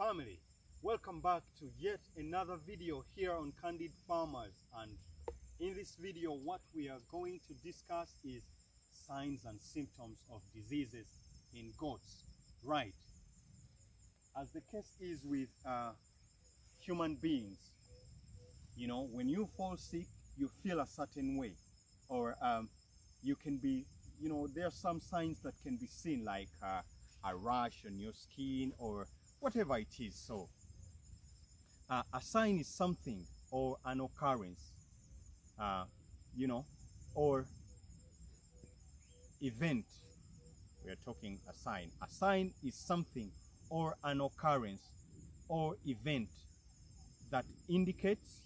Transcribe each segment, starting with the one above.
Family, welcome back to yet another video here on Candid Farmers, and in this video what we are going to discuss is signs and symptoms of diseases in goats. Right, as the case is with human beings, when you fall sick you feel a certain way, or you can be, there are some signs that can be seen, like a rash on your skin or whatever it is. So a sign is something or an occurrence, or event. We are talking a sign. A sign is something or an occurrence or event that indicates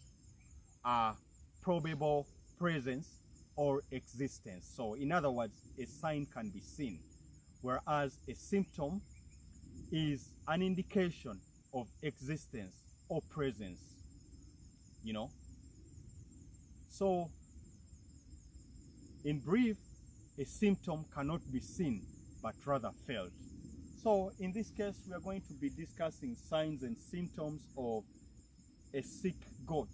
a probable presence or existence. So in other words, a sign can be seen, whereas a symptom is an indication of existence or presence, So in brief, a symptom cannot be seen but rather felt. So in this case, we are going to be discussing signs and symptoms of a sick goat,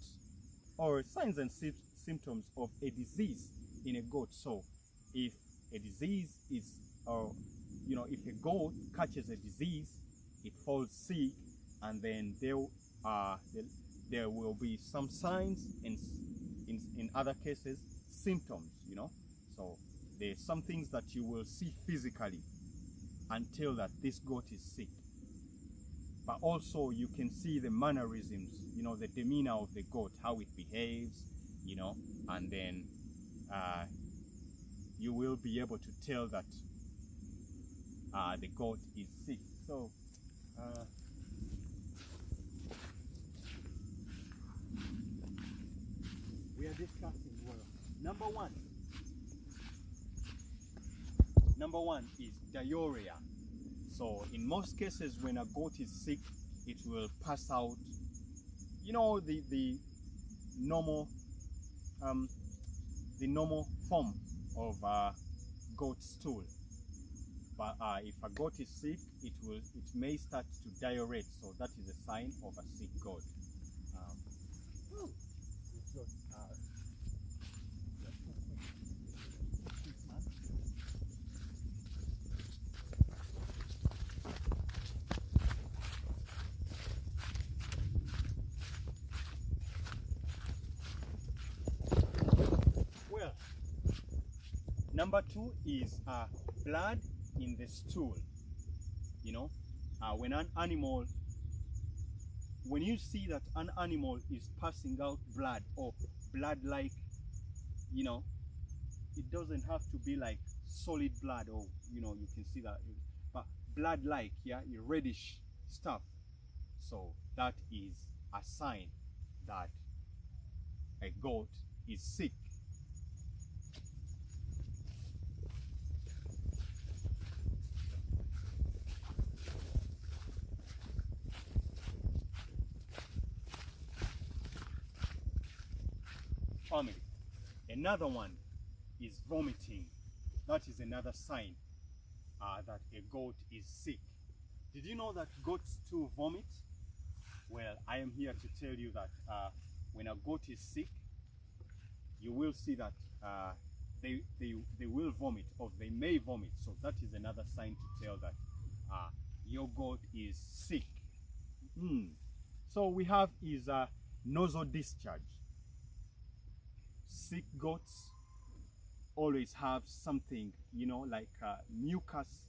or signs and symptoms of a disease in a goat. So if a disease is, or if a goat catches a disease, it falls sick, and then there will be some signs, and in other cases symptoms. So there's some things that you will see physically until that this goat is sick, but also you can see the mannerisms, the demeanor of the goat, how it behaves, and then you will be able to tell that the goat is sick. So we are discussing, well, number one is diarrhea. So in most cases, when a goat is sick, it will pass out, the normal form of goat stool. But if a goat is sick, it may start to diurate. So that is a sign of a sick goat. Well, number two is blood in the stool. When you see that an animal is passing out blood, or blood-like, it doesn't have to be like solid blood, or you can see that, but blood-like, reddish stuff. So that is a sign that a goat is sick. Family. Another one is vomiting. That is another sign that a goat is sick. Did you know that goats too vomit? Well, I am here to tell you that when a goat is sick, you will see that they will vomit, or they may vomit. So that is another sign to tell that your goat is sick. So we have is nasal discharge. Sick goats always have something, like mucus.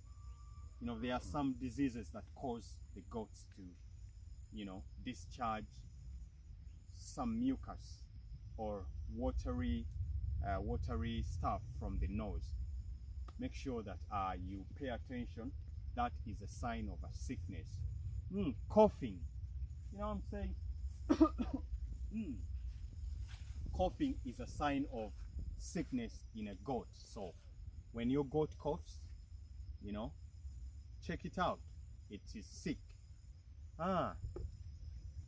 There are some diseases that cause the goats to, discharge some mucus or watery stuff from the nose. Make sure that you pay attention. That is a sign of a sickness. Coughing. You know what I'm saying? Coughing is a sign of sickness in a goat. So when your goat coughs, check it out. It is sick.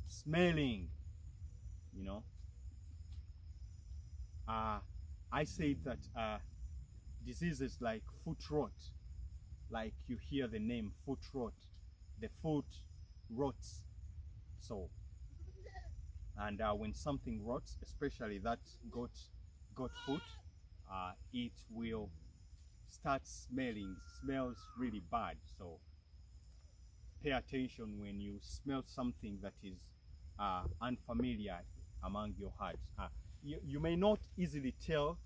Smelling, I say that diseases like foot rot, like you hear the name foot rot, the foot rots. So, and when something rots, especially that goat foot, it will start smells really bad. So pay attention when you smell something that is unfamiliar among your herds. You may not easily tell,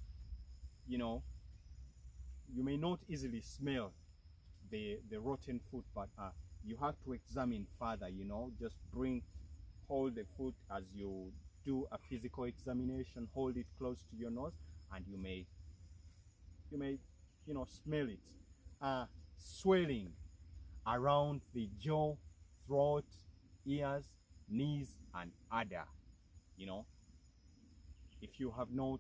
you know, you may not easily smell the rotten foot, but you have to examine further, you know. Just hold the foot as you do a physical examination, hold it close to your nose, and you may you know, smell it. Swelling around the jaw, throat, ears, knees, and udder. You know, if you have not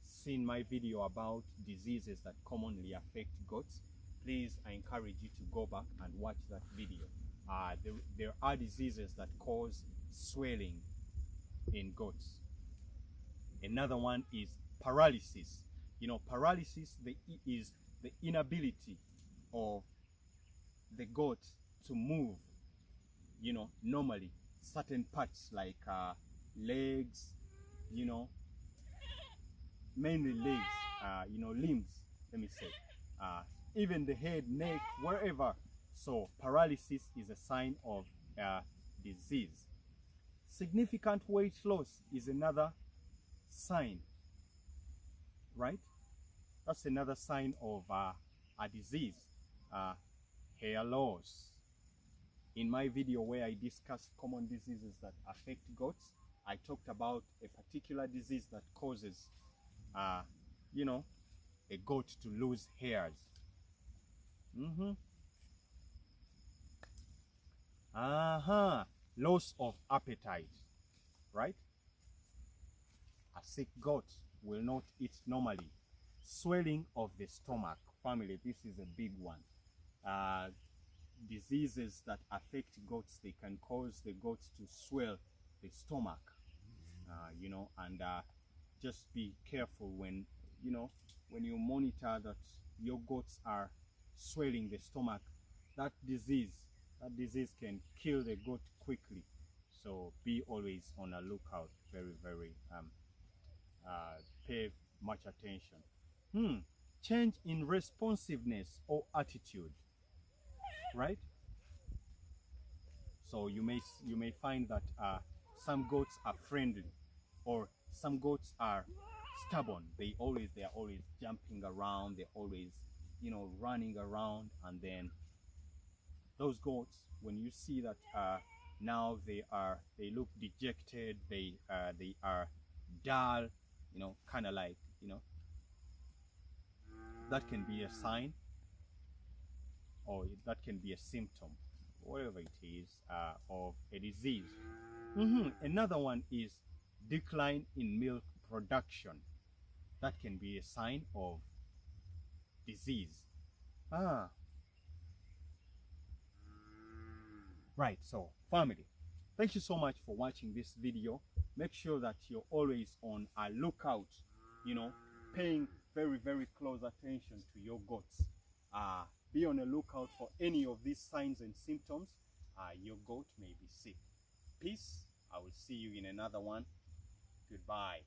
seen my video about diseases that commonly affect goats, please, I encourage you to go back and watch that video. There are diseases that cause swelling in goats. Another one is paralysis. You know, paralysis is the inability of the goat to move, you know, normally. Certain parts like legs, you know, mainly legs, you know, limbs, let me say, even the head, neck, wherever. So paralysis is a sign of disease. Significant weight loss is another sign, right? That's another sign of a disease. Hair loss. In my video where I discussed common diseases that affect goats, I talked about a particular disease that causes, you know, a goat to lose hairs. Loss of appetite, right? A sick goat will not eat normally. Swelling of the stomach. Family, this is a big one. Diseases that affect goats, they can cause the goats to swell the stomach, you know, and just be careful when, you know, when you monitor that your goats are swelling the stomach. That disease can kill the goat quickly. So be always on a lookout. Very pay much attention. Change in responsiveness or attitude, right? So you may find that some goats are friendly, or some goats are stubborn. They are always jumping around. They're always, you know, running around. And then those goats, when you see that now they look dejected, they are dull, you know, kind of like, you know, that can be a sign, or that can be a symptom, whatever it is, of a disease. Another one is decline in milk production. That can be a sign of disease. Right, so family, thank you so much for watching this video. Make sure that you're always on a lookout, you know, paying very close attention to your goats. Be on a lookout for any of these signs and symptoms. Your goat may be sick. Peace. I will see you in another one. Goodbye.